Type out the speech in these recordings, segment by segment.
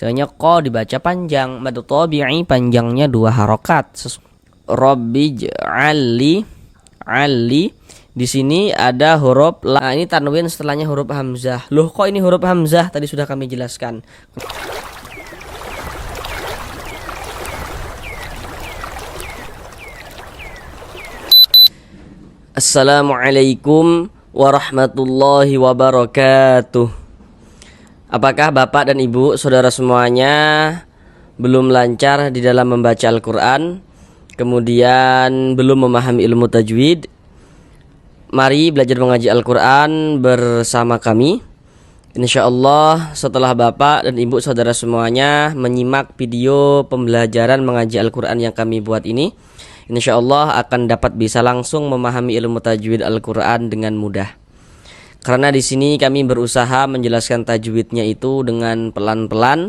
Misalnya ko dibaca panjang, mad tabi'i panjangnya 2 harokat. Rabbi ja'alli, ali di sini ada huruf la. Nah, ini tanwin setelahnya huruf hamzah. Loh, kok ini huruf hamzah? Tadi sudah kami jelaskan. Assalamualaikum warahmatullahi wabarakatuh. Apakah Bapak dan Ibu, saudara semuanya belum lancar di dalam membaca Al-Quran, kemudian belum memahami ilmu tajwid? Mari belajar mengaji Al-Quran bersama kami. InsyaAllah setelah Bapak dan Ibu saudara semuanya menyimak video pembelajaran mengaji Al-Quran yang kami buat ini, InsyaAllah akan dapat bisa langsung memahami ilmu tajwid Al-Quran dengan mudah. Karena di sini kami berusaha menjelaskan tajwidnya itu dengan pelan-pelan.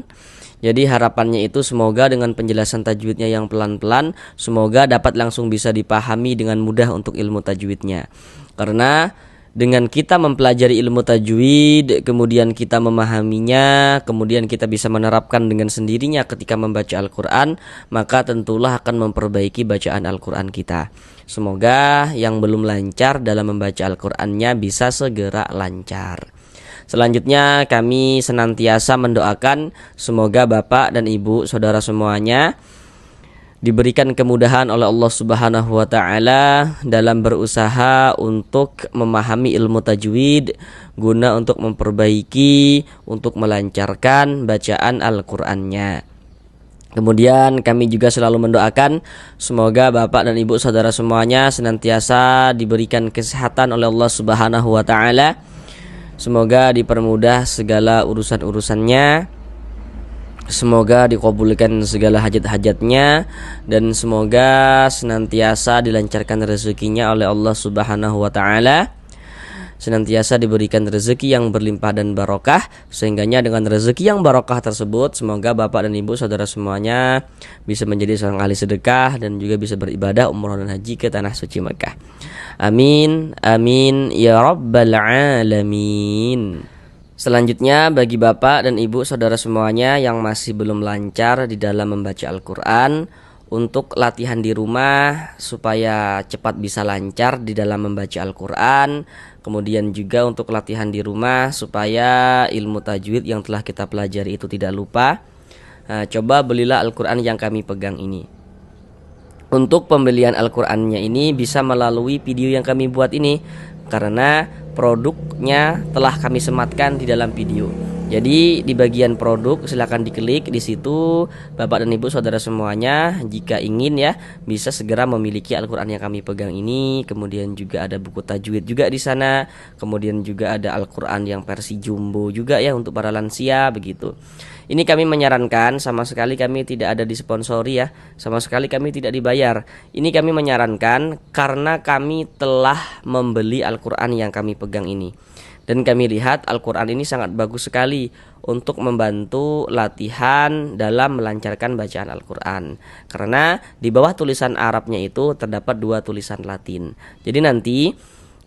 Jadi harapannya itu semoga dengan penjelasan tajwidnya yang pelan-pelan, semoga dapat langsung bisa dipahami dengan mudah untuk ilmu tajwidnya. Karena dengan kita mempelajari ilmu tajwid, kemudian kita memahaminya, kemudian kita bisa menerapkan dengan sendirinya ketika membaca Al-Quran, maka tentulah akan memperbaiki bacaan Al-Quran kita. Semoga yang belum lancar dalam membaca Al-Qurannya bisa segera lancar. Selanjutnya kami senantiasa mendoakan semoga Bapak dan Ibu saudara semuanya diberikan kemudahan oleh Allah Subhanahu wa taala dalam berusaha untuk memahami ilmu tajwid guna untuk memperbaiki, untuk melancarkan bacaan Al-Qur'annya. Kemudian kami juga selalu mendoakan semoga Bapak dan Ibu saudara semuanya senantiasa diberikan kesehatan oleh Allah Subhanahu wa taala. Semoga dipermudah segala urusan-urusannya. Semoga dikabulkan segala hajat-hajatnya, dan semoga senantiasa dilancarkan rezekinya oleh Allah Subhanahu wa taala. Senantiasa diberikan rezeki yang berlimpah dan barokah, sehingganya dengan rezeki yang barokah tersebut semoga Bapak dan Ibu saudara semuanya bisa menjadi seorang ahli sedekah dan juga bisa beribadah umrah dan haji ke tanah suci Mekah. Amin amin ya rabbal alamin. Selanjutnya bagi Bapak dan Ibu saudara semuanya yang masih belum lancar di dalam membaca Al-Quran, untuk latihan di rumah supaya cepat bisa lancar di dalam membaca Al-Quran, kemudian juga untuk latihan di rumah supaya ilmu tajwid yang telah kita pelajari itu tidak lupa. Coba belilah Al-Quran yang kami pegang ini. Untuk pembelian Al-Qurannya ini bisa melalui video yang kami buat ini, karena produknya telah kami sematkan di dalam video. Jadi di bagian produk silakan diklik di situ Bapak dan Ibu saudara semuanya jika ingin ya bisa segera memiliki Al-Qur'an yang kami pegang ini. Kemudian juga ada buku tajwid juga di sana. Kemudian juga ada Al-Qur'an yang versi jumbo juga ya untuk para lansia begitu. Ini kami menyarankan, sama sekali kami tidak ada disponsori ya, sama sekali kami tidak dibayar. Ini kami menyarankan karena kami telah membeli Al-Qur'an yang kami pegang ini. Dan kami lihat Al-Quran ini sangat bagus sekali untuk membantu latihan dalam melancarkan bacaan Al-Quran. Karena di bawah tulisan Arabnya itu terdapat 2 tulisan Latin. Jadi nanti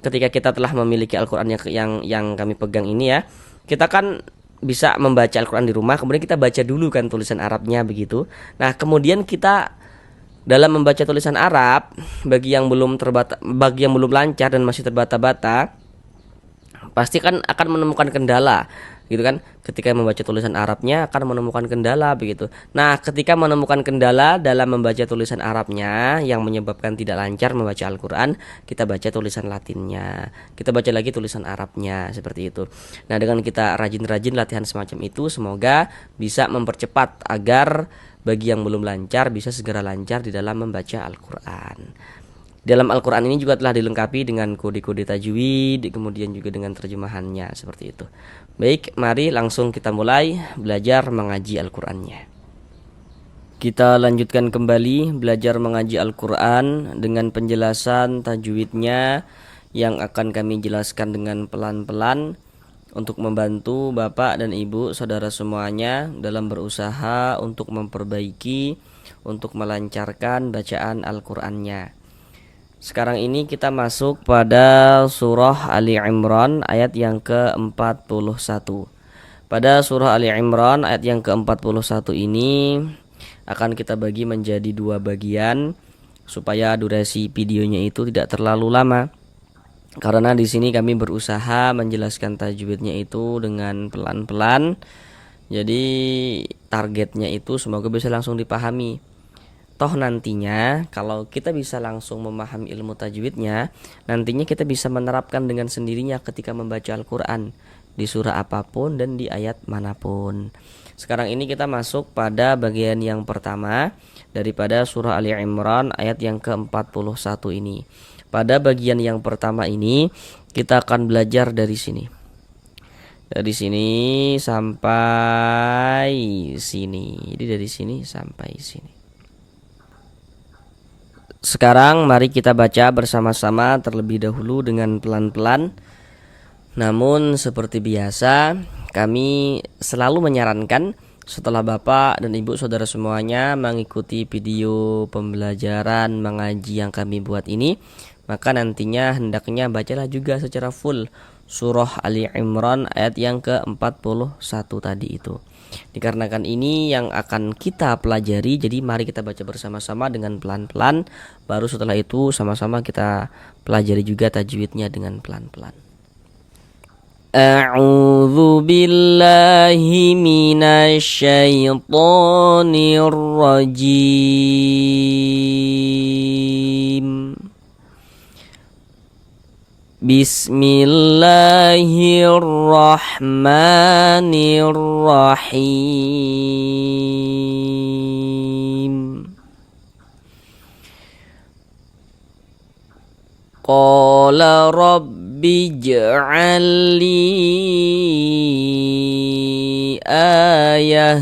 ketika kita telah memiliki Al-Quran yang kami pegang ini ya, kita kan bisa membaca Al-Quran di rumah, kemudian kita baca dulu kan tulisan Arabnya begitu. Nah kemudian kita dalam membaca tulisan Arab, bagi yang belum lancar dan masih terbata-bata, pasti kan akan menemukan kendala gitu kan, ketika membaca tulisan Arabnya akan menemukan kendala begitu. Nah ketika menemukan kendala dalam membaca tulisan Arabnya yang menyebabkan tidak lancar membaca Al-Quran, kita baca tulisan Latinnya, kita baca lagi tulisan Arabnya, seperti itu. Nah dengan kita rajin-rajin latihan semacam itu, semoga bisa mempercepat agar bagi yang belum lancar bisa segera lancar di dalam membaca Al-Quran. Dalam Al-Quran ini juga telah dilengkapi dengan kode-kode tajwid, kemudian juga dengan terjemahannya, seperti itu. Baik, mari langsung kita mulai belajar mengaji Al-Qurannya. Kita lanjutkan kembali belajar mengaji Al-Quran dengan penjelasan tajwidnya yang akan kami jelaskan dengan pelan-pelan untuk membantu Bapak dan Ibu saudara semuanya dalam berusaha untuk memperbaiki, untuk melancarkan bacaan Al-Qurannya. Sekarang ini kita masuk pada surah Ali Imran ayat yang ke-41. Pada surah Ali Imran ayat yang ke-41 ini akan kita bagi menjadi dua bagian supaya durasi videonya itu tidak terlalu lama. Karena di sini kami berusaha menjelaskan tajwidnya itu dengan pelan-pelan. Jadi targetnya itu semoga bisa langsung dipahami. Toh nantinya kalau kita bisa langsung memahami ilmu tajwidnya, nantinya kita bisa menerapkan dengan sendirinya ketika membaca Al-Quran di surah apapun dan di ayat manapun. Sekarang ini kita masuk pada bagian yang pertama daripada surah Ali Imran ayat yang ke-41 ini. Pada bagian yang pertama ini kita akan belajar dari sini. Dari sini sampai sini. Jadi dari sini sampai sini. Sekarang mari kita baca bersama-sama terlebih dahulu dengan pelan-pelan. Namun seperti biasa kami selalu menyarankan setelah Bapak dan Ibu saudara semuanya mengikuti video pembelajaran mengaji yang kami buat ini, maka nantinya hendaknya bacalah juga secara full surah Ali Imran ayat yang ke-41 tadi itu. Dikarenakan ini yang akan kita pelajari, jadi mari kita baca bersama-sama dengan pelan-pelan. Baru setelah itu sama-sama kita pelajari juga tajwidnya dengan pelan-pelan. A'udzu billahi minasy syaithanir rajim. Bismillahirrahmanirrahim. Qala rabbi ij'al li ayah.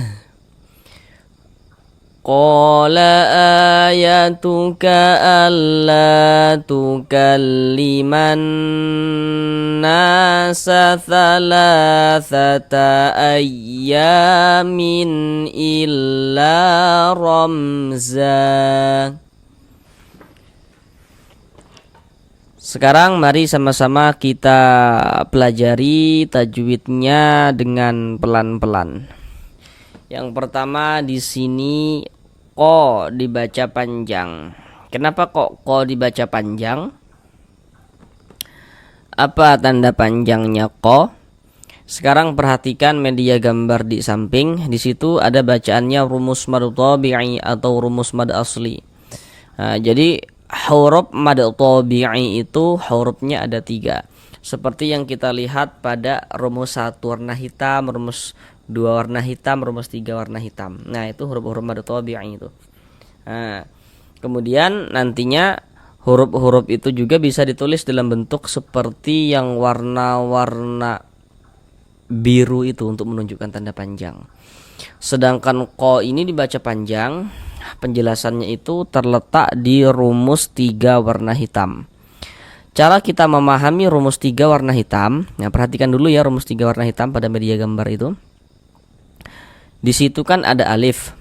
Qala ayatuka alla tukalliman nasa thalathata ayyamin illa ramza. Sekarang mari sama-sama kita pelajari tajwidnya dengan pelan-pelan. Yang pertama di sini ko dibaca panjang. Kenapa kok ko dibaca panjang? Apa tanda panjangnya ko? Sekarang perhatikan media gambar di samping. Di situ ada bacaannya rumus mad tabi'i atau rumus mad asli. Nah, jadi huruf mad tabi'i itu hurufnya ada 3. Seperti yang kita lihat pada rumus 1 warna hitam, rumus 2 warna hitam, rumus 3 warna hitam. Nah, itu huruf-huruf mad tabi'i itu. Nah, kemudian nantinya huruf-huruf itu juga bisa ditulis dalam bentuk seperti yang warna-warna biru itu untuk menunjukkan tanda panjang. Sedangkan ko ini dibaca panjang, penjelasannya itu terletak di rumus 3 warna hitam. Cara kita memahami rumus 3 warna hitam, nah perhatikan dulu ya rumus 3 warna hitam pada media gambar itu. Di situ kan ada alif.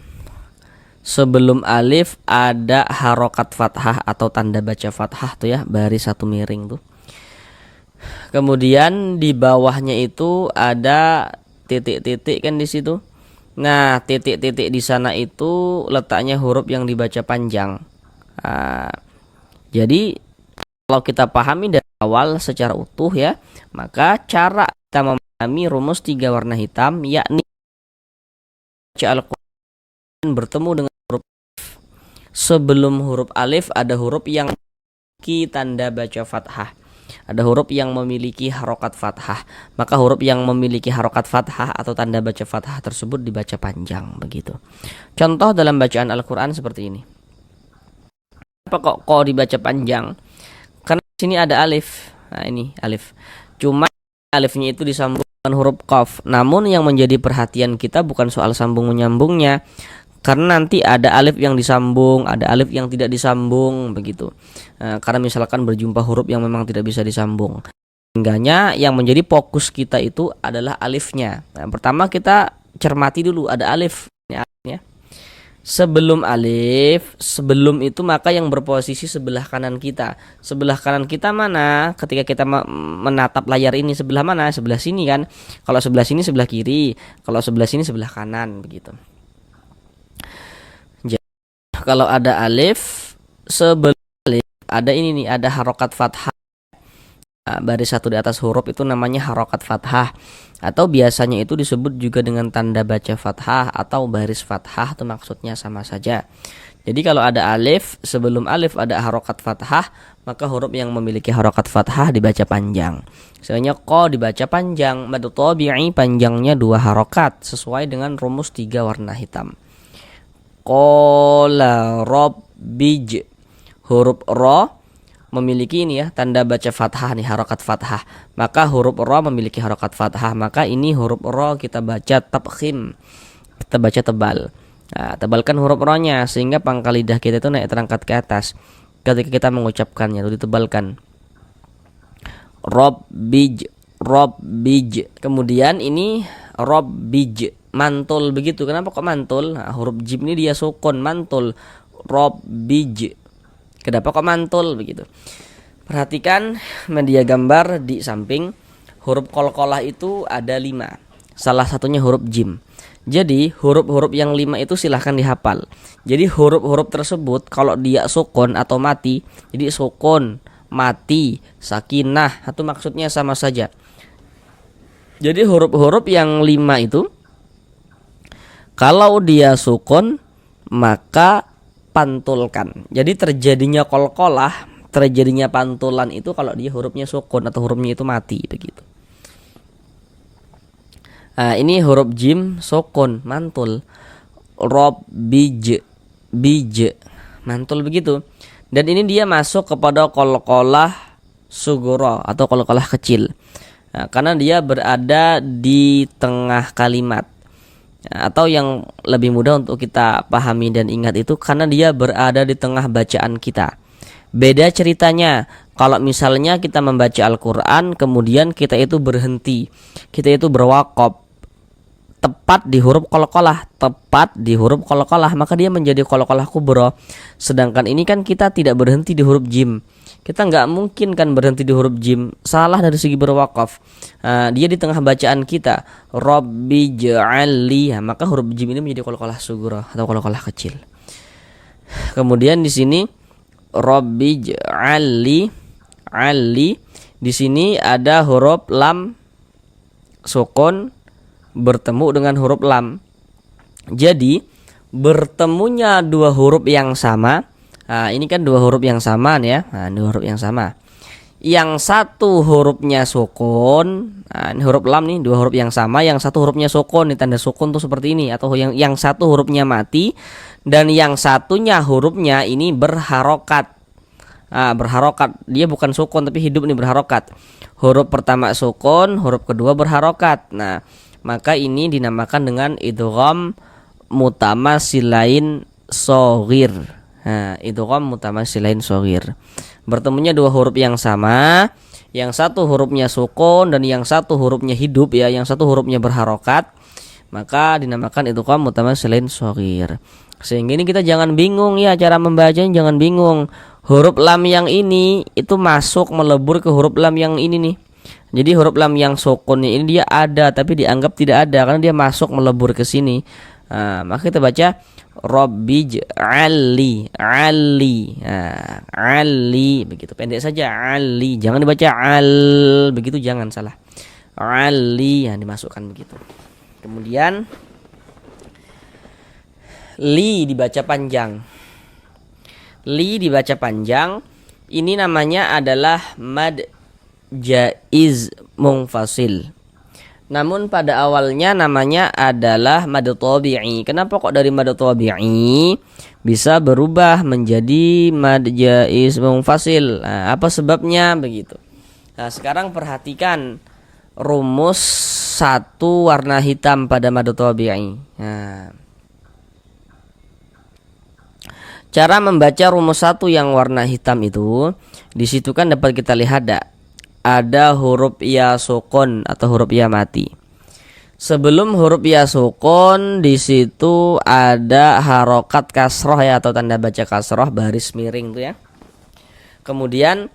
Sebelum alif ada harokat fathah atau tanda baca fathah tuh ya, baris 1 miring tuh. Kemudian di bawahnya itu ada titik-titik kan di situ. Nah, titik-titik di sana itu letaknya huruf yang dibaca panjang. Nah, jadi kalau kita pahami dari awal secara utuh ya, maka cara kita memahami rumus 3 warna hitam yakni baca Al-Quran bertemu dengan huruf alif. Sebelum huruf alif ada huruf yang memiliki tanda baca fathah, ada huruf yang memiliki harokat fathah. Maka huruf yang memiliki harokat fathah atau tanda baca fathah tersebut dibaca panjang begitu. Contoh dalam bacaan Al-Quran seperti ini. Kenapa kok dibaca panjang? Karena di sini ada alif. Nah, ini alif. Cuma alifnya itu disambung dengan huruf qaf. Namun yang menjadi perhatian kita bukan soal sambung menyambungnya, karena nanti ada alif yang disambung, ada alif yang tidak disambung begitu. Nah, karena misalkan berjumpa huruf yang memang tidak bisa disambung. Sehingganya yang menjadi fokus kita itu adalah alifnya. Nah, pertama kita cermati dulu ada alif. Ini alifnya. Sebelum alif, sebelum itu maka yang berposisi sebelah kanan kita. Sebelah kanan kita mana? Ketika kita menatap layar ini sebelah mana? Sebelah sini kan. Kalau sebelah sini sebelah kiri, kalau sebelah sini sebelah kanan begitu. Jadi kalau ada alif, sebelum alif ada ini nih, ada harokat fathah. Baris satu di atas huruf itu namanya harokat fathah, atau biasanya itu disebut juga dengan tanda baca fathah atau baris fathah, itu maksudnya sama saja. Jadi kalau ada alif, sebelum alif ada harokat fathah, maka huruf yang memiliki harokat fathah dibaca panjang. Misalnya ko dibaca panjang, mad tabi'i panjangnya 2 harokat sesuai dengan rumus 3 warna hitam. Qala rabbij, huruf ro memiliki ini ya tanda baca fathah nih, harokat fathah, maka huruf ro memiliki harokat fathah, maka ini huruf ro kita baca tabkhim, kita baca tebal. Nah, tebalkan huruf ro-nya sehingga pangkal lidah kita itu naik terangkat ke atas ketika kita mengucapkannya, itu ditebalkan. Rabbij, rabbij. Kemudian ini rabbij, mantul begitu. Kenapa kok mantul? Nah, huruf jim ini dia sukun, mantul. Rabbij. Kenapa kok mantul begitu? Perhatikan media gambar di samping. Huruf qalqalah itu ada 5. Salah satunya huruf jim. Jadi huruf-huruf yang 5 itu silahkan dihafal. Jadi huruf-huruf tersebut kalau dia sukun atau mati, jadi sukun, mati, sakinah, itu maksudnya sama saja. Jadi huruf-huruf yang 5 itu kalau dia sukun maka pantulkan. Jadi terjadinya qalqalah, terjadinya pantulan itu kalau dia hurufnya sukun atau hurufnya itu mati begitu. Nah, ini huruf jim sukun, mantul. Rob bij, bij, mantul begitu. Dan ini dia masuk kepada qalqalah sugura atau qalqalah kecil. Nah, karena dia berada di tengah kalimat. Atau yang lebih mudah untuk kita pahami dan ingat itu karena dia berada di tengah bacaan kita. Beda ceritanya kalau misalnya kita membaca Al-Quran kemudian kita itu berhenti, kita itu berwaqaf tepat di huruf qalqalah, tepat di huruf qalqalah, maka dia menjadi qalqalah kubra. Sedangkan ini kan kita tidak berhenti di huruf jim. Kita nggak mungkin kan berhenti di huruf jim, salah dari segi berwakaf. Dia di tengah bacaan kita, Rabbi ja'alli, maka huruf jim ini menjadi qalqalah sughra atau qalqalah kecil. Kemudian di sini Rabbi ja'alli, alli, di sini ada huruf lam sukun bertemu dengan huruf lam. Jadi bertemunya 2 huruf yang sama. Nah, ini kan 2 huruf yang sama nih ya. Nah, 2 huruf yang sama. Yang satu hurufnya sukun. Nah, ini huruf lam nih, 2 huruf yang sama. Yang satu hurufnya sukun, nih tanda sukun tuh seperti ini. Atau yang satu hurufnya mati dan yang satunya hurufnya ini berharokat. Nah, berharokat. Dia bukan sukun tapi hidup nih berharokat. Huruf pertama sukun, huruf kedua berharokat. Nah, maka ini dinamakan dengan idgham mutamasilain shaghir. Nah, idgham mutamasilain shaghir. Bertemunya 2 huruf yang sama, yang satu hurufnya sukun dan yang satu hurufnya hidup ya, yang satu hurufnya berharokat, maka dinamakan idgham mutamasilain shaghir. Sehingga ini kita jangan bingung ya cara membacanya, jangan bingung. Huruf lam yang ini itu masuk melebur ke huruf lam yang ini nih. Jadi huruf lam yang sukun ini dia ada tapi dianggap tidak ada karena dia masuk melebur ke sini. Maka kita baca Rabbi ja'alli, ali. Nah, ali begitu pendek saja, ali. Jangan dibaca al begitu, jangan salah. Ali yang dimasukkan begitu. Kemudian li dibaca panjang. Li dibaca panjang. Ini namanya adalah mad jaiz munfasil. Namun pada awalnya namanya adalah mad tabi'i. Kenapa kok dari mad tabi'i bisa berubah menjadi mad jaiz munfasil? Nah, apa sebabnya begitu? Nah, sekarang perhatikan rumus 1 warna hitam pada mad tabi'i. Nah, cara membaca rumus 1 yang warna hitam itu, di situ kan dapat kita lihat ada huruf ya sukun atau huruf ya mati. Sebelum huruf ya sukun di situ ada harokat kasroh ya, atau tanda baca kasroh baris miring tuh ya. Kemudian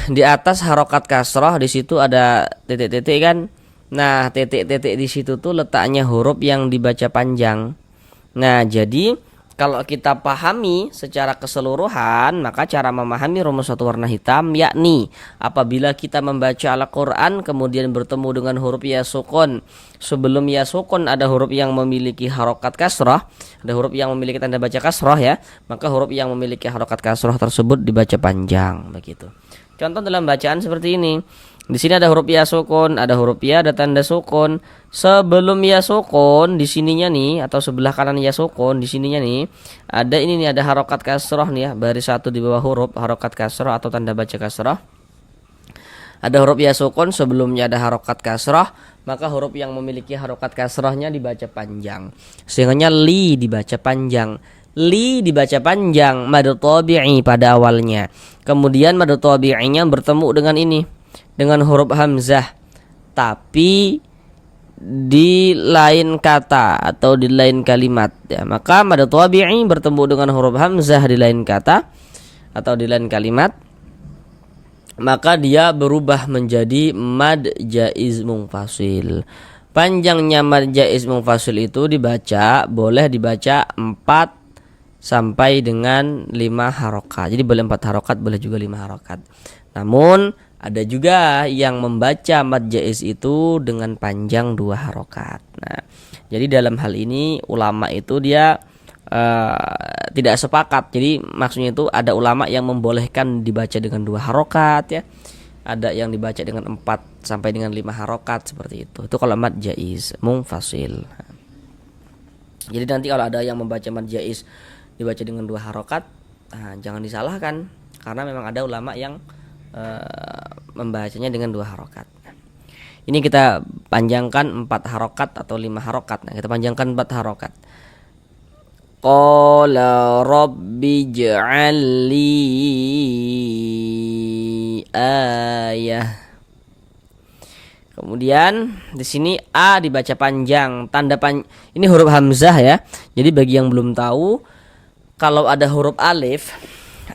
di atas harokat kasroh di situ ada titik-titik kan. Nah, titik-titik di situ tuh letaknya huruf yang dibaca panjang. Nah, jadi kalau kita pahami secara keseluruhan, maka cara memahami rumus satu warna hitam yakni apabila kita membaca Al-Quran kemudian bertemu dengan huruf ya sukun. Sebelum ya sukun ada huruf yang memiliki harokat kasroh, ada huruf yang memiliki tanda baca kasroh ya, maka huruf yang memiliki harokat kasroh tersebut dibaca panjang begitu. Contoh dalam bacaan seperti ini. Di sini ada huruf ya sukun, ada huruf ya, ada tanda sukun. Sebelum ya sukun di sininya nih, atau sebelah kanan ya sukun di sininya nih, ada ini nih, ada harokat kasroh nih ya, baris satu di bawah huruf harokat kasroh atau tanda baca kasroh. Ada huruf ya sukun, sebelumnya ada harokat kasroh, maka huruf yang memiliki harokat kasrohnya dibaca panjang. Sehingga li dibaca panjang. Li dibaca panjang, mad tabi'i pada awalnya. Kemudian mad tabi'inya bertemu dengan ini, dengan huruf hamzah, tapi di lain kata atau di lain kalimat ya. Maka mad tabi'i bertemu dengan huruf hamzah di lain kata atau di lain kalimat, maka dia berubah menjadi mad jaiz munfasil. Panjangnya mad jaiz munfasil itu boleh dibaca 4 sampai dengan 5 harokat. Jadi boleh 4 harokat, boleh juga 5 harokat. Namun ada juga yang membaca mad jaiz itu dengan panjang 2 harokat. Nah, jadi dalam hal ini ulama itu dia tidak sepakat. Jadi maksudnya itu ada ulama yang membolehkan dibaca dengan 2 harokat ya. Ada yang dibaca dengan 4 sampai dengan 5 harokat seperti itu. Itu kalau mad jaiz munfasil. Jadi nanti kalau ada yang membaca mad jaiz dibaca dengan 2 harokat, jangan disalahkan, karena memang ada ulama yang membacanya dengan 2 harokat. Ini kita panjangkan 4 harokat atau 5 harokat. Nah, kita panjangkan 4 harokat. Qala rabbi ij'alli ayah. Kemudian di sini a dibaca panjang, ini huruf hamzah ya. Jadi bagi yang belum tahu, kalau ada huruf alif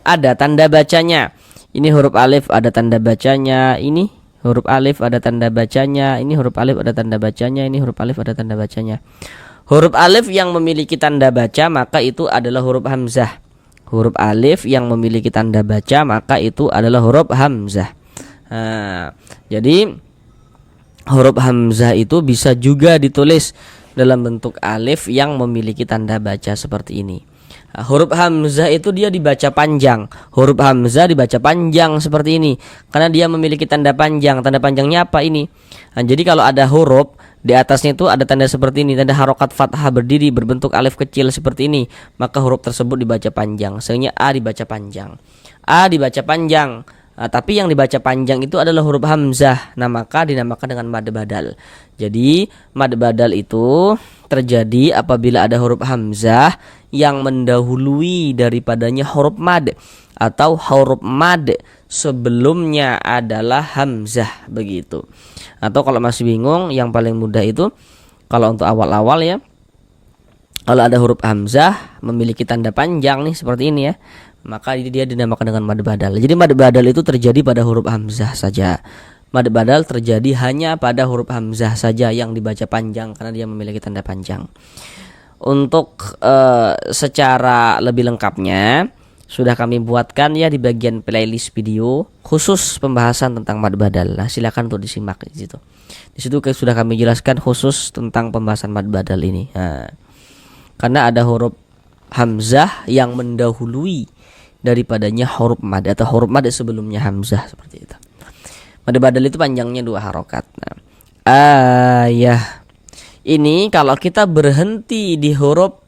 ada tanda bacanya. Ini huruf alif ada tanda bacanya, ini huruf alif ada tanda bacanya, ini huruf alif ada tanda bacanya, ini huruf alif ada tanda bacanya. Huruf alif yang memiliki tanda baca maka itu adalah huruf hamzah. Huruf alif yang memiliki tanda baca maka itu adalah huruf hamzah. Jadi huruf hamzah itu bisa juga ditulis dalam bentuk alif yang memiliki tanda baca seperti ini. Huruf hamzah itu dia dibaca panjang. Huruf hamzah dibaca panjang seperti ini karena dia memiliki tanda panjang. Tanda panjangnya apa ini? Jadi kalau ada huruf di atasnya itu ada tanda seperti ini, tanda harokat fathah berdiri berbentuk alif kecil seperti ini, maka huruf tersebut dibaca panjang. Sehingga a dibaca panjang. A dibaca panjang. Tapi yang dibaca panjang itu adalah huruf hamzah. Nah, maka dinamakan dengan mad badal. Jadi mad badal itu terjadi apabila ada huruf hamzah yang mendahului daripadanya huruf mad, atau huruf mad sebelumnya adalah hamzah begitu. Atau kalau masih bingung, yang paling mudah itu kalau untuk awal-awal ya, kalau ada huruf hamzah memiliki tanda panjang nih seperti ini ya, maka dia dinamakan dengan mad badal. Jadi mad badal itu terjadi pada huruf hamzah saja. Mad badal terjadi hanya pada huruf hamzah saja yang dibaca panjang karena dia memiliki tanda panjang. Untuk secara lebih lengkapnya sudah kami buatkan ya di bagian playlist video khusus pembahasan tentang mad badal. Nah, silakan untuk disimak di situ. Di situ sudah kami jelaskan khusus tentang pembahasan mad badal ini. Nah, karena ada huruf hamzah yang mendahului daripadanya huruf mad atau huruf mad sebelumnya hamzah seperti itu. Mad badal itu panjangnya 2 harokat. Nah, ayah. Ini kalau kita berhenti di huruf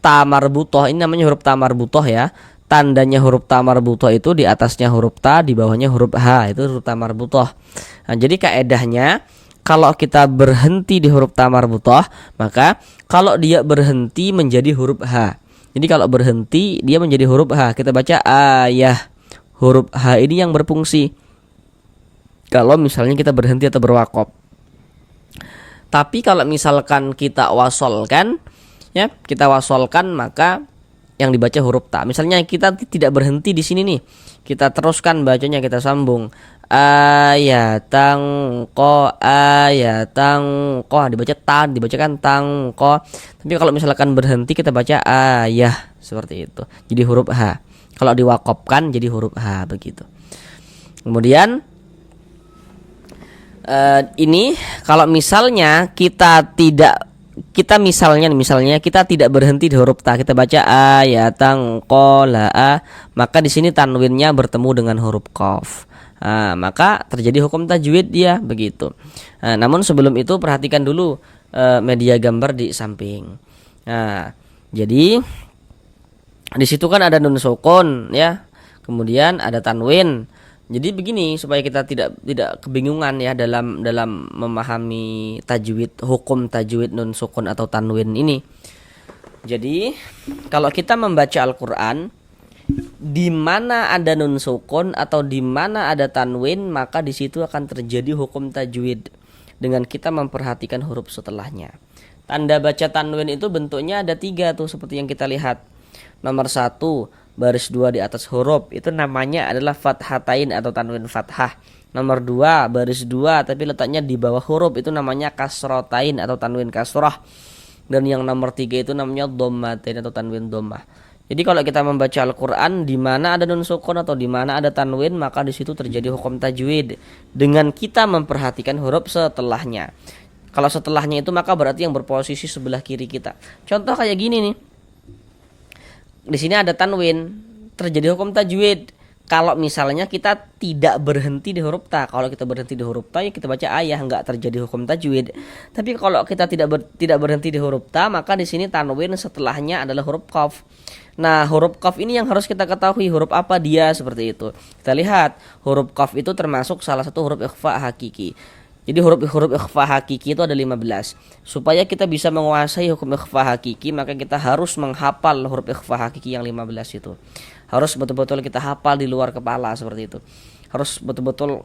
ta marbutoh, ini namanya huruf ta marbutoh ya. Tandanya huruf ta marbutoh itu di atasnya huruf ta, di bawahnya huruf ha, itu huruf ta marbutoh. Nah, jadi kaedahnya kalau kita berhenti di huruf ta marbutoh, maka kalau dia berhenti menjadi huruf ha. Jadi kalau berhenti dia menjadi huruf ha, kita baca ayah. Huruf ha ini yang berfungsi kalau misalnya kita berhenti atau berwakaf. Tapi kalau misalkan kita wasolkan, ya kita wasolkan, maka yang dibaca huruf ta. Misalnya kita tidak berhenti di sini nih, kita teruskan bacanya, kita sambung ayatang ko, dibaca ta, dibacakan tang ko. Tapi kalau misalkan berhenti kita baca ayah, seperti itu, jadi huruf h. Kalau diwakopkan jadi huruf h, begitu. Kemudian ini kalau misalnya misalnya kita tidak berhenti di huruf ta, kita baca ayatang qolaa, maka di sini tanwinnya bertemu dengan huruf qaf. Maka terjadi hukum tajwid dia, begitu. Namun sebelum itu perhatikan dulu media gambar di samping. Jadi di situ kan ada nun sukun ya, kemudian ada tanwin. Jadi begini supaya kita tidak kebingungan ya dalam memahami tajwid, hukum tajwid nun sukun atau tanwin ini. Jadi kalau kita membaca Al-Qur'an, di mana ada nun sukun atau di mana ada tanwin, maka di situ akan terjadi hukum tajwid dengan kita memperhatikan huruf setelahnya. Tanda baca tanwin itu bentuknya ada 3 tuh, seperti yang kita lihat. Nomor 1, baris 2 di atas huruf, itu namanya adalah fathatain atau tanwin fathah. Nomor 2, baris 2 tapi letaknya di bawah huruf, itu namanya kasrotain atau tanwin kasroh. Dan yang nomor 3 itu namanya dhammatain atau tanwin dhammah. Jadi kalau kita membaca Al-Qur'an, di mana ada nun sukun atau di mana ada tanwin, maka di situ terjadi hukum tajwid dengan kita memperhatikan huruf setelahnya. Kalau setelahnya itu maka berarti yang berposisi sebelah kiri kita. Contoh kayak gini nih. Di sini ada tanwin, terjadi hukum tajwid. Kalau misalnya kita tidak berhenti di huruf ta, kalau kita berhenti di huruf ta ya kita baca ayah, nggak terjadi hukum tajwid. Tapi kalau kita tidak berhenti di huruf ta, maka di sini tanwin setelahnya adalah huruf qaf. Nah, huruf qaf ini yang harus kita ketahui, huruf apa dia, seperti itu. Kita lihat, huruf qaf itu termasuk salah satu huruf ikhfa hakiki. Jadi huruf ikhfa hakiki itu ada 15. Supaya kita bisa menguasai hukum ikhfa hakiki, maka kita harus menghafal huruf ikhfa hakiki yang 15 itu. Harus betul-betul kita hafal di luar kepala, seperti itu. Harus betul-betul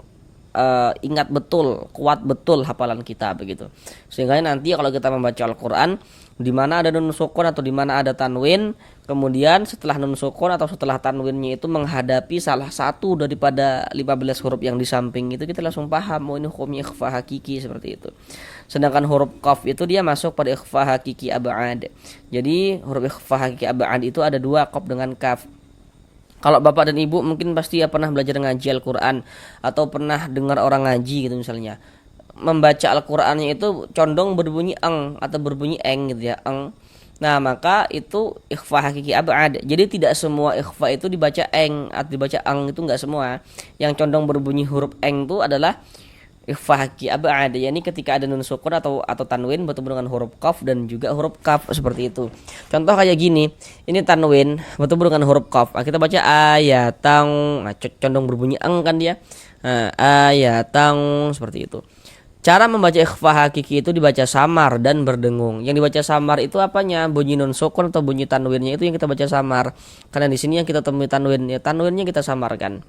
ingat betul, kuat betul hafalan kita, begitu. Sehingga nanti kalau kita membaca Al-Qur'an, di mana ada nun sukun atau di mana ada tanwin, kemudian setelah nun sukun atau setelah tanwinnya itu menghadapi salah satu daripada 15 huruf yang di samping itu, kita langsung paham, oh ini hukumnya ikhfa hakiki, seperti itu. Sedangkan huruf qaf itu dia masuk pada ikhfa hakiki ab'ad. Jadi huruf ikhfa hakiki ab'ad itu ada 2, qaf dengan kaf. Kalau bapak dan ibu mungkin pasti ya pernah belajar ngaji Al-Qur'an atau pernah dengar orang ngaji gitu misalnya. Membaca Al-Qur'annya itu condong berbunyi eng atau berbunyi eng gitu ya, eng. Nah, maka itu ikhfa hakiki ab'ad. Jadi tidak semua ikhfa itu dibaca eng atau dibaca eng, itu enggak semua. Yang condong berbunyi huruf eng itu adalah ikhfa hakiki ab'ad, yakni ketika ada nun sukun atau tanwin bertemu dengan huruf qaf dan juga huruf kaf, seperti itu. Contoh kayak gini, ini tanwin bertemu dengan huruf qaf. Kita baca ayatang, condong berbunyi eng kan dia. Ayatang, seperti itu. Cara membaca ikhfa hakiki itu dibaca samar dan berdengung. Yang dibaca samar itu apanya? Bunyi nun sukun atau bunyi tanwinnya itu yang kita baca samar. Karena di sini yang kita temui tanwin, ya tanwinnya kita samarkan.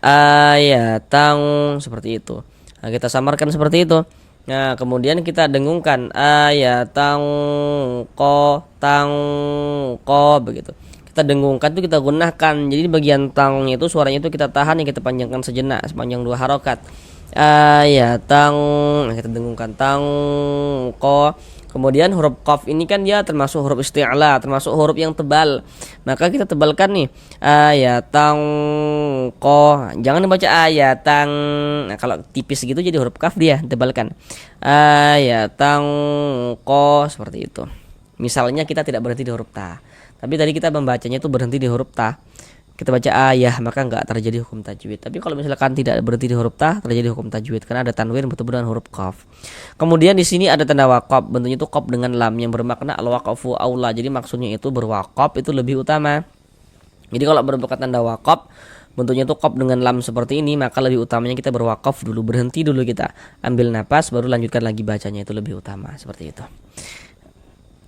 Ayatang, seperti itu. Nah, kita samarkan seperti itu. Nah, kemudian kita dengungkan ayatang ko, begitu. Kita dengungkan itu kita gunakan. Jadi bagian tangnya itu suaranya itu kita tahan, yang kita panjangkan sejenak sepanjang 2 harokat. Ayatang, nah, kita dengungkan tang ko. Kemudian huruf qaf ini kan dia termasuk huruf isti'la, termasuk huruf yang tebal. Maka kita tebalkan nih. Ayatang ko. Jangan dibaca ayatang. Nah, kalau tipis gitu jadi huruf kaf dia, tebalkan. Ayatang ko, seperti itu. Misalnya kita tidak berhenti di huruf ta. Tapi tadi kita membacanya itu berhenti di huruf ta. Kita baca ayah, maka enggak terjadi hukum tajwid. Tapi kalau misalkan tidak berhenti di huruf ta, terjadi hukum tajwid karena ada tanwin bertemu dengan huruf qaf. Kemudian di sini ada tanda waqaf, bentuknya itu qaf dengan lam yang bermakna al-waqfu aula. Jadi maksudnya itu berwaqaf itu lebih utama. Jadi kalau berbuka tanda waqaf, bentuknya itu qaf dengan lam seperti ini, maka lebih utamanya kita berwaqaf dulu, berhenti dulu, kita ambil napas baru lanjutkan lagi bacanya, itu lebih utama, seperti itu.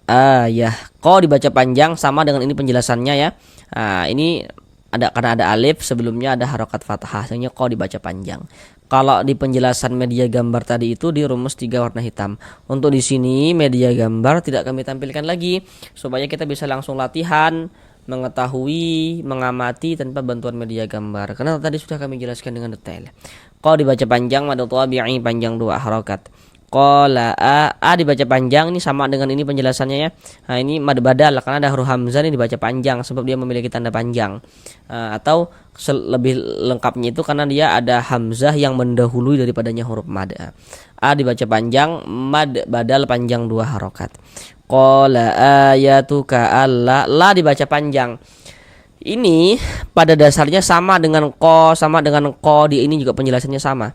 Ayah, ko dibaca panjang sama dengan ini penjelasannya ya. Ini karena ada alif sebelumnya ada harokat fathah, sehingga qa dibaca panjang. Kalau di penjelasan media gambar tadi itu di rumus 3 warna hitam. Untuk di sini media gambar tidak kami tampilkan lagi supaya kita bisa langsung latihan mengetahui, mengamati tanpa bantuan media gambar. Karena tadi sudah kami jelaskan dengan detail. Qa dibaca panjang, mad tabi'i panjang 2 harokat. Qala a dibaca panjang, ini sama dengan ini penjelasannya ya. Nah, ini mad badal karena ada huruf hamzah ini dibaca panjang sebab dia memiliki tanda panjang. Atau lebih lengkapnya itu karena dia ada hamzah yang mendahului daripadanya huruf mad. A dibaca panjang, mad badal panjang 2 harokat. Qala ayatuka alla, la dibaca panjang. Ini pada dasarnya sama dengan qa, sama dengan qa, di ini juga penjelasannya sama.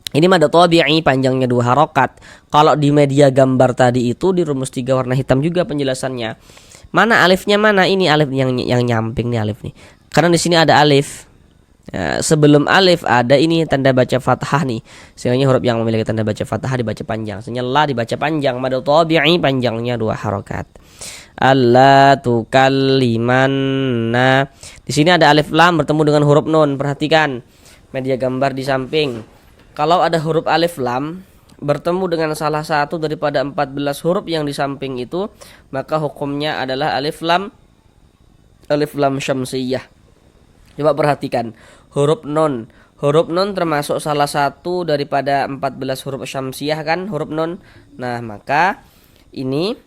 Ini mad tabi'i panjangnya 2 harokat. Kalau di media gambar tadi itu di rumus 3 warna hitam juga penjelasannya. Mana alifnya mana? Ini alif yang nyamping nih, alif nih. Karena di sini ada alif. Sebelum alif ada ini tanda baca fathah nih. Sehingga huruf yang memiliki tanda baca fathah dibaca panjang. Sehingga la dibaca panjang, mad tabi'i panjangnya 2 harokat. Alla tukallimanna. Di sini ada alif lam bertemu dengan huruf nun. Perhatikan media gambar di samping. Kalau ada huruf alif lam bertemu dengan salah satu daripada 14 huruf yang di samping itu, maka hukumnya adalah alif lam syamsiyah. Coba perhatikan huruf nun. Huruf nun termasuk salah satu daripada 14 huruf syamsiyah kan, huruf nun. Nah, maka ini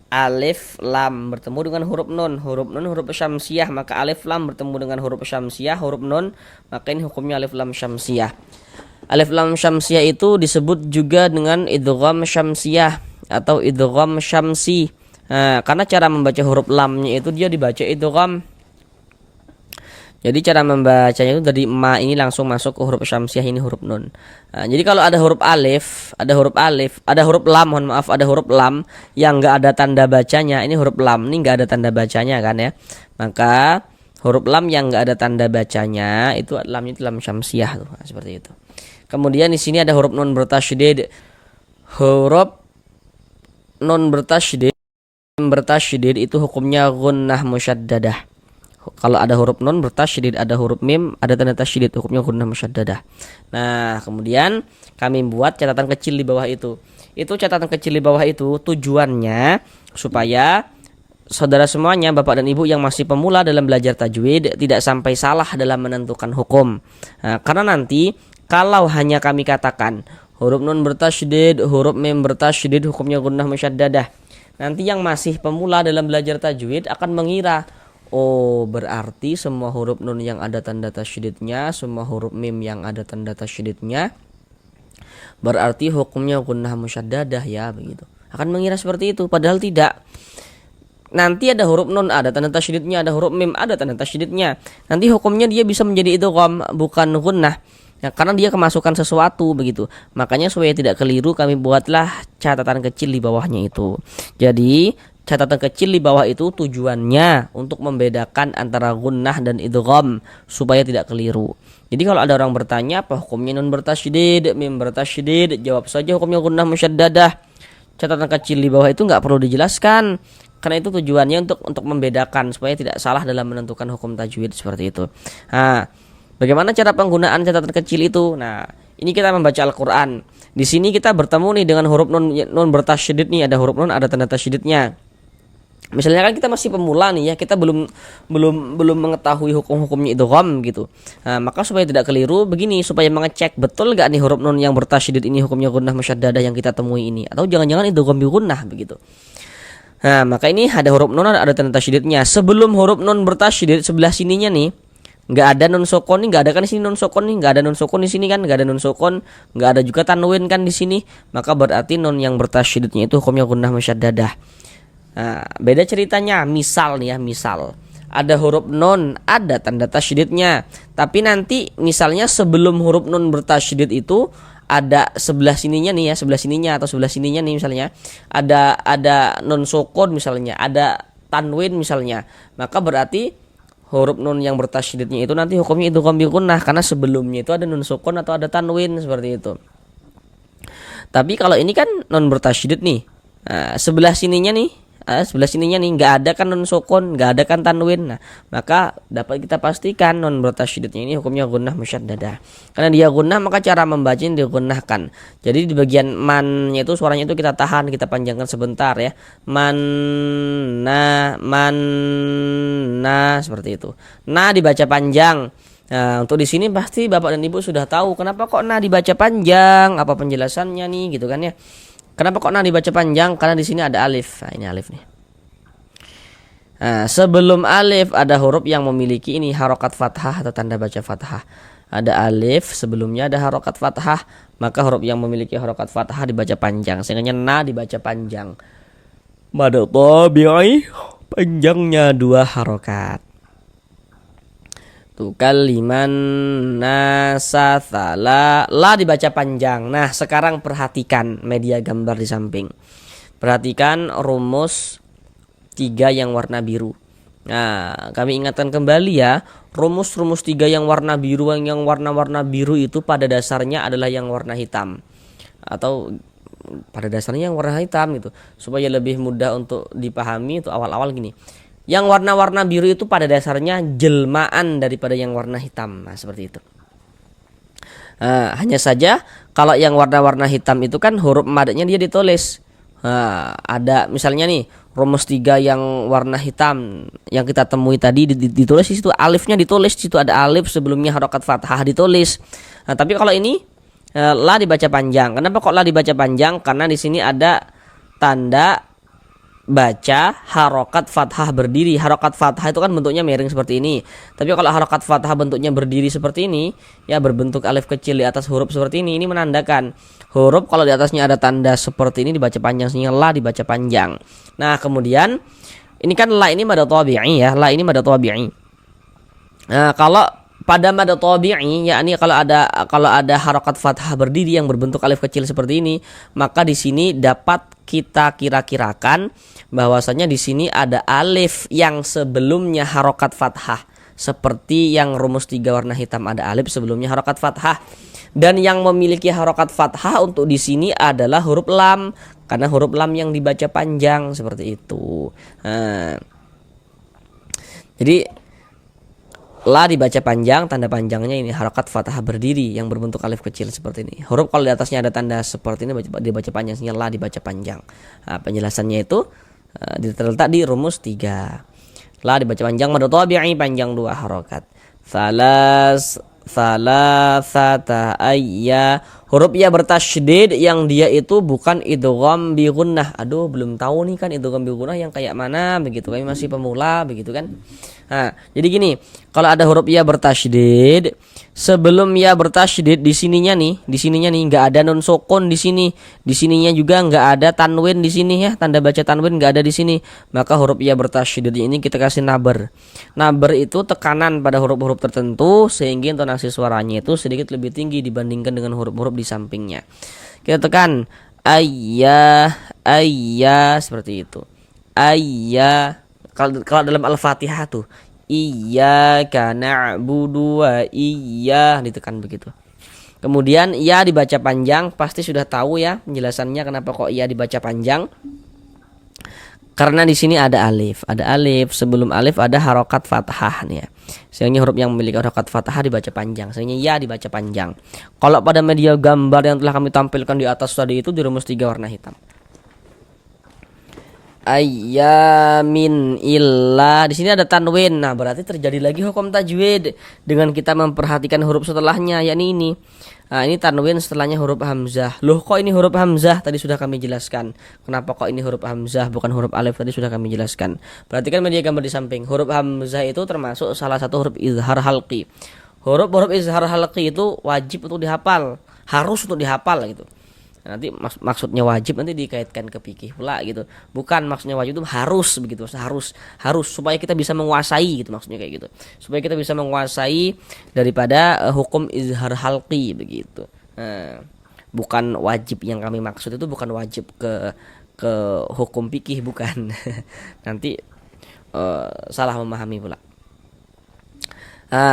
alif lam bertemu dengan huruf nun huruf syamsiyah, maka alif lam bertemu dengan huruf syamsiyah, huruf nun, maka ini hukumnya alif lam syamsiyah. Alif lam syamsiyah itu disebut juga dengan idgham syamsiyah atau idgham syamsi. Karena cara membaca huruf lamnya itu dia dibaca idgham. Jadi cara membacanya itu dari ma ini langsung masuk ke huruf syamsiyah, ini huruf nun. Jadi kalau ada huruf lam, mohon maaf, ada huruf lam yang enggak ada tanda bacanya, ini huruf lam ini enggak ada tanda bacanya kan ya. Maka huruf lam yang enggak ada tanda bacanya itu lamnya itu lam syamsiyah tuh. Nah, seperti itu. Kemudian di sini ada huruf nun bertasydid. Huruf nun bertasydid itu hukumnya gunnah musyaddadah. Kalau ada huruf nun bertasydid, ada huruf mim, ada tanda tasydid, hukumnya gunnah musyaddadah. Nah, kemudian kami buat catatan kecil di bawah itu. Itu catatan kecil di bawah itu tujuannya supaya saudara semuanya, bapak dan ibu yang masih pemula dalam belajar tajwid tidak sampai salah dalam menentukan hukum. Karena nanti kalau hanya kami katakan huruf nun bertasydid, huruf mim bertasydid, hukumnya gunnah musyaddadah, nanti yang masih pemula dalam belajar tajwid akan mengira, oh berarti semua huruf nun yang ada tanda tasydidnya, semua huruf mim yang ada tanda tasydidnya, berarti hukumnya gunnah musyaddadah ya, begitu. Akan mengira seperti itu, padahal tidak. Nanti ada huruf nun ada tanda tasydidnya, ada huruf mim ada tanda tasydidnya. Nanti hukumnya dia bisa menjadi idgham bukan gunnah. Ya, karena dia kemasukan sesuatu begitu. Makanya supaya tidak keliru kami buatlah catatan kecil di bawahnya itu. Jadi catatan kecil di bawah itu tujuannya untuk membedakan antara gunnah dan idgham supaya tidak keliru. Jadi kalau ada orang bertanya apa hukumnya nun bertasydid, mim bertasydid, jawab saja hukumnya gunnah musyaddadah. Catatan kecil di bawah itu nggak perlu dijelaskan. Karena itu tujuannya untuk membedakan supaya tidak salah dalam menentukan hukum tajwid seperti itu. Bagaimana cara penggunaan catatan kecil itu? Nah, ini kita membaca Al-Qur'an. Di sini kita bertemu nih dengan huruf nun bertasydid nih, ada huruf nun, ada tanda tasydidnya. Misalnya kan kita masih pemula nih ya, kita belum mengetahui hukum-hukumnya idgham gitu. Maka supaya tidak keliru begini, supaya mengecek betul gak nih huruf nun yang bertasydid ini hukumnya gunnah musyaddadah yang kita temui ini, atau jangan-jangan idgham bi gunnah begitu. Nah, maka ini ada huruf nun ada tanda tasydidnya. Sebelum huruf nun bertasydid sebelah sininya nih nggak ada nun sukun nih, nggak ada kan di sini nun sukun nih, nggak ada nun sukun di sini kan, nggak ada nun sukun, nggak ada juga tanwin kan di sini, maka berarti nun yang bertasydidnya itu hukumnya gunnah musyaddadah. Nah, beda ceritanya misal nih ya, misal ada huruf nun ada tanda tasydidnya, tapi nanti misalnya sebelum huruf nun bertasydid itu ada sebelah sininya nih ya, sebelah sininya atau sebelah sininya nih misalnya ada nun sukun misalnya, ada tanwin misalnya, maka berarti huruf nun yang bertasydidnya itu nanti hukumnya idgham bi gunnah karena sebelumnya itu ada nun sukun atau ada tanwin seperti itu. Tapi kalau ini kan nun bertasydid nih, sebelah sininya nih sebelah sininya nih nggak ada kan nun sukun, nggak ada kan tanwin. Nah, maka dapat kita pastikan nun bertasydidnya ini hukumnya gunnah musyaddadah. Karena dia gunnah maka cara membacanya digunnahkan. Jadi di bagian mannya itu suaranya itu kita tahan, kita panjangkan sebentar ya. Man seperti itu. Nah dibaca panjang. Nah, untuk di sini pasti Bapak dan Ibu sudah tahu kenapa kok nah dibaca panjang, apa penjelasannya nih gitu kan ya. Kenapa kok nah dibaca panjang? Karena di sini ada alif. Nah, ini alif nih. Nah, sebelum alif ada huruf yang memiliki ini harokat fathah atau tanda baca fathah. Ada alif, sebelumnya ada harokat fathah, maka huruf yang memiliki harokat fathah dibaca panjang. Sehingga nah dibaca panjang. Mad tabi'i panjangnya 2 harokat. Kaliman nasa thala, la dibaca panjang. Nah sekarang perhatikan media gambar di samping. Perhatikan rumus 3 yang warna biru. Nah kami ingatkan kembali ya, rumus-rumus 3 yang warna biru, yang warna-warna biru itu pada dasarnya adalah yang warna hitam, atau pada dasarnya yang warna hitam gitu, supaya lebih mudah untuk dipahami. Itu awal-awal gini, yang warna-warna biru itu pada dasarnya jelmaan daripada yang warna hitam. Nah seperti itu. Hanya saja kalau yang warna-warna hitam itu kan huruf madnya dia ditulis. Ada misalnya nih rumus 3 yang warna hitam yang kita temui tadi ditulis di situ, alifnya ditulis di situ, ada alif sebelumnya harokat fathah ditulis. Tapi kalau ini la dibaca panjang. Kenapa kok la dibaca panjang? Karena di sini ada tanda baca harokat fathah berdiri. Harokat fathah itu kan bentuknya miring seperti ini. Tapi kalau harokat fathah bentuknya berdiri seperti ini, ya berbentuk alif kecil di atas huruf seperti ini menandakan huruf kalau di atasnya ada tanda seperti ini dibaca panjang, sehingga la dibaca panjang. Nah kemudian ini kan la ini mad tabi'i ya, la ini mad tabi'i. Nah kalau pada mad tabi'i, yakni kalau ada harokat fathah berdiri yang berbentuk alif kecil seperti ini, maka di sini dapat kita kira-kirakan bahwasanya di sini ada alif yang sebelumnya harokat fathah, seperti yang rumus 3 warna hitam ada alif sebelumnya harokat fathah. Dan yang memiliki harokat fathah untuk di sini adalah huruf lam, karena huruf lam yang dibaca panjang seperti itu. Jadi la dibaca panjang, tanda panjangnya ini harokat fathah berdiri yang berbentuk alif kecil seperti ini. Huruf kalau di atasnya ada tanda seperti ini dibaca panjang, sehingga la dibaca panjang. Penjelasannya itu terletak di rumus 3. La dibaca panjang, mad tabi'i panjang 2 harokat. Salasata ayya, huruf ya bertasydid yang dia itu bukan idgham bi gunnah. Aduh belum tahu nih kan idgham bi gunnah yang kayak mana begitu, kami masih pemula begitu kan. Jadi gini, kalau ada huruf ya bertasydid, sebelum ya bertasydid di sininya nih nggak ada nun sukun di sini. Di sininya juga nggak ada tanwin di sini ya, tanda baca tanwin nggak ada di sini. Maka huruf ya bertasydid ini kita kasih naber. Naber itu tekanan pada huruf-huruf tertentu sehingga intonasi suaranya itu sedikit lebih tinggi dibandingkan dengan huruf-huruf di sampingnya. Kita tekan ayya seperti itu. Ayya. Kalau dalam Al-Fatihah tuh iyyaka na'budu wa iyyah, ditekan begitu. Kemudian ya dibaca panjang, pasti sudah tahu ya penjelasannya kenapa kok ya dibaca panjang. Karena di sini ada alif sebelum alif ada harokat fathah nih ya. Sehingga huruf yang memiliki harokat fathah dibaca panjang, sehingga ya dibaca panjang. Kalau pada media gambar yang telah kami tampilkan di atas tadi itu di rumus 3 warna hitam. Ayyamin illa, di sini ada tanwin. Nah berarti terjadi lagi hukum tajwid dengan kita memperhatikan huruf setelahnya, yakni ini. Nah ini tanwin setelahnya huruf hamzah. Loh kok ini huruf hamzah? Tadi sudah kami jelaskan. Kenapa kok ini huruf hamzah bukan huruf alif? Tadi sudah kami jelaskan. Perhatikan media gambar di samping. Huruf hamzah itu termasuk salah satu huruf izhar halqi. Huruf izhar halqi itu wajib untuk dihafal, harus untuk dihafal gitu. Nanti maksudnya wajib nanti dikaitkan ke fikih pula gitu. Bukan maksudnya wajib itu harus begitu. Harus supaya kita bisa menguasai gitu, maksudnya kayak gitu. Supaya kita bisa menguasai daripada hukum izhar halqi begitu. Bukan wajib yang kami maksud itu, bukan wajib ke hukum fikih, bukan. Nanti salah memahami pula.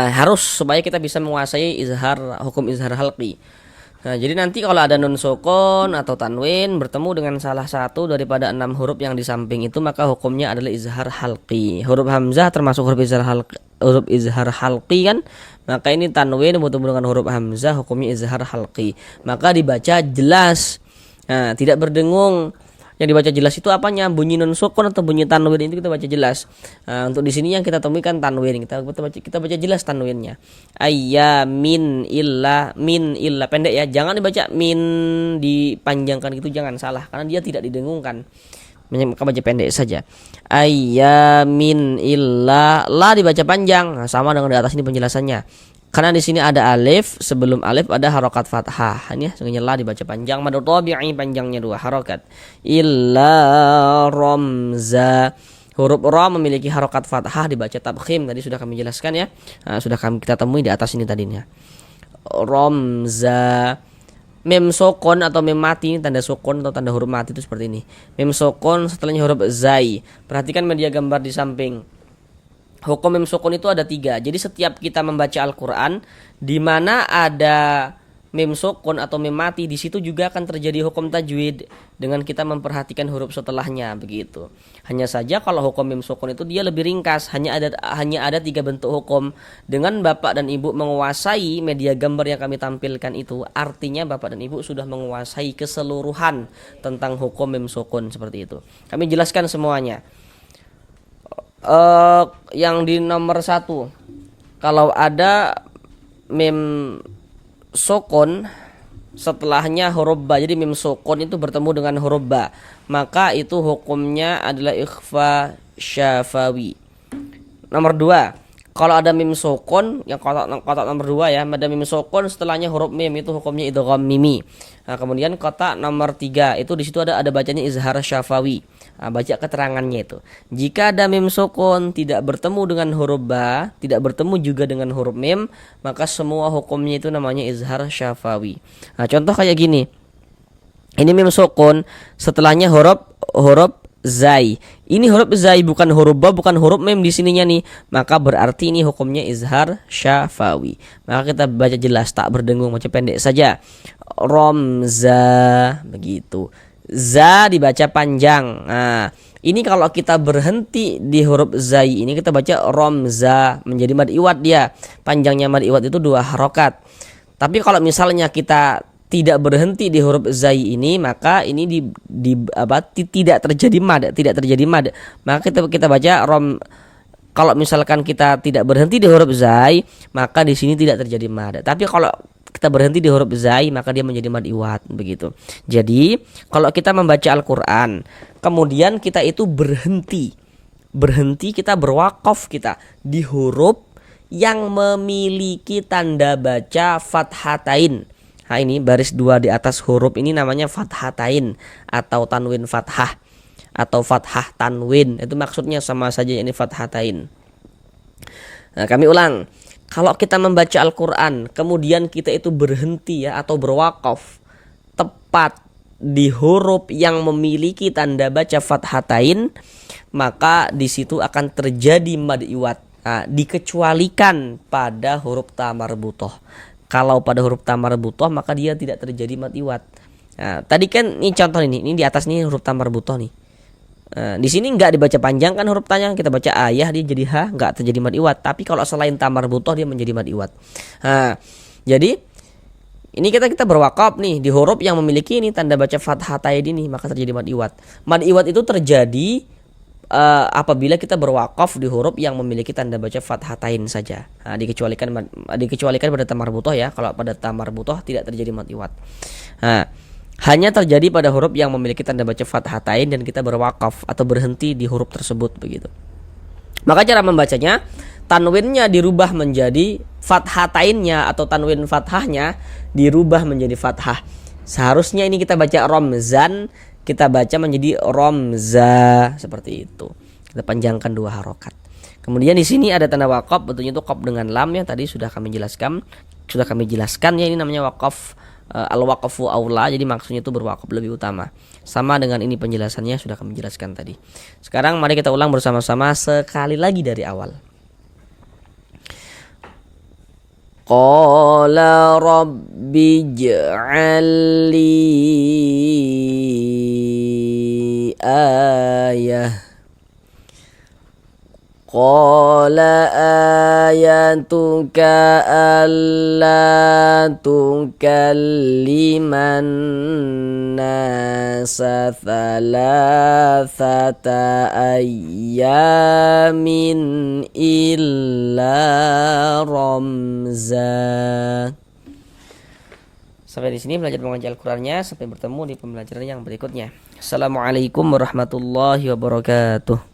Harus supaya kita bisa menguasai hukum izhar halqi. Nah, jadi nanti kalau ada nun sukun atau tanwin bertemu dengan salah satu daripada 6 huruf yang di samping itu, maka hukumnya adalah izhar halqi. Huruf hamzah termasuk huruf izhar halqi kan? Maka ini tanwin bertemu dengan huruf hamzah, hukumnya izhar halqi. Maka dibaca jelas. Nah, tidak berdengung. Yang dibaca jelas itu apanya? Bunyi nun sukun atau bunyi tanwin itu kita baca jelas. Nah, untuk di sini yang kita temukan tanwin. Kita baca jelas tanwinnya. Min illa pendek ya. Jangan dibaca min dipanjangkan gitu, jangan, salah karena dia tidak didengungkan. Maka baca pendek saja. Min illa, la dibaca panjang. Nah, sama dengan di atas ini penjelasannya. Karena di sini ada alif, sebelum alif ada harokat fathah. Ini ya, sungguhnya la dibaca panjang, mad tabi'i panjangnya 2 harokat. Illa ramza. Huruf ra memiliki harokat fathah dibaca tabkhim. Tadi sudah kami jelaskan ya. Nah, kita temui di atas ini tadinya. Ramza. Mem sukun atau mem mati, tanda sukun atau tanda huruf mati itu seperti ini. Mem sukun setelahnya huruf zai. Perhatikan media gambar di samping. Hukum mem sukun itu ada 3. Jadi setiap kita membaca Al-Quran, di mana ada mem sukun atau mem mati, di situ juga akan terjadi hukum tajwid dengan kita memperhatikan huruf setelahnya begitu. Hanya saja kalau hukum mem sukun itu dia lebih ringkas, hanya ada 3 bentuk hukum. Dengan Bapak dan Ibu menguasai media gambar yang kami tampilkan itu, artinya Bapak dan Ibu sudah menguasai keseluruhan tentang hukum mem sukun seperti itu. Kami jelaskan semuanya. Yang di nomor 1, kalau ada mem sukun setelahnya huruf ba, jadi mem sukun itu bertemu dengan huruf ba, maka itu hukumnya adalah ikhfa syafawi. Nomor 2, kalau ada mim sukun, yang kotak nomor 2 ya, ada mim sukun setelahnya huruf mim, itu hukumnya idgham mimi. Nah, kemudian kotak nomor 3 itu di situ ada bacanya izhar syafawi. Nah, baca keterangannya itu. Jika ada mim sukun tidak bertemu dengan huruf ba, tidak bertemu juga dengan huruf mim, maka semua hukumnya itu namanya izhar syafawi. Nah, contoh kayak gini. Ini mim sukun, setelahnya huruf zai. Ini huruf zai, bukan huruf ba, bukan huruf mim di sininya nih. Maka berarti ini hukumnya izhar syafawi. Maka kita baca jelas, tak berdengung, baca pendek saja. Romza, begitu. Za dibaca panjang. Nah, ini kalau kita berhenti di huruf zai ini, kita baca romza, menjadi mad iwad dia. Panjangnya mad iwad itu 2 harokat. Tapi kalau misalnya kita tidak berhenti di huruf zai ini, maka ini tidak terjadi mad. Maka kita baca rom. Kalau misalkan kita tidak berhenti di huruf zai, maka di sini tidak terjadi mad. Tapi kalau kita berhenti di huruf zai, maka dia menjadi mad iwad begitu. Jadi kalau kita membaca Al-Quran, kemudian kita itu berhenti kita berwakaf kita di huruf yang memiliki tanda baca fathatain. Nah, ini baris 2 di atas huruf ini namanya fathatain atau tanwin fathah atau fathah tanwin. Itu maksudnya sama saja, ini fathatain. Nah, kami ulang. Kalau kita membaca Al-Quran, kemudian kita itu berhenti ya atau berwakaf tepat di huruf yang memiliki tanda baca fathatain, maka di situ akan terjadi mad iwad. Nah, dikecualikan pada huruf ta marbutoh. Kalau pada huruf ta marbutoh maka dia tidak terjadi mad iwad. Nah, tadi kan ini contoh ini di atas nih huruf ta marbutoh nih. Nah, di sini nggak dibaca panjang kan huruf tanya, kita baca ayah dia jadi ha, nggak terjadi mad iwad. Tapi kalau selain ta marbutoh dia menjadi mad iwad. Nah, jadi ini kita berwakaf nih di huruf yang memiliki ini tanda baca fathatain ini, maka terjadi mad iwad. Mad iwad itu terjadi apabila kita berwakaf di huruf yang memiliki tanda baca fathatain saja. Nah, dikecualikan pada ta marbutoh ya. Kalau pada ta marbutoh tidak terjadi mad iwad. Nah, hanya terjadi pada huruf yang memiliki tanda baca fathatain dan kita berwakaf atau berhenti di huruf tersebut begitu. Maka cara membacanya, tanwinnya dirubah menjadi fathatainnya atau tanwin fathahnya dirubah menjadi fathah. Seharusnya ini kita baca romzan, kita baca menjadi romza seperti itu. Kita panjangkan 2 harokat. Kemudian di sini ada tanda wakaf, bentuknya itu qaf dengan lam ya, tadi sudah kami jelaskan ya, ini namanya wakaf. Al-waqfu aula, jadi maksudnya itu berwakaf lebih utama. Sama dengan ini penjelasannya sudah kami jelaskan tadi. Sekarang mari kita ulang bersama-sama sekali lagi dari awal. Qala rabbi ij'al li ayah. Qala ayatuka alla tukalliman nasa thalathata ayyamin illa ramza. Sampai di sini belajar mengaji Al-Qur'annya. Sampai bertemu di pembelajaran yang berikutnya. Assalamualaikum warahmatullahi wabarakatuh.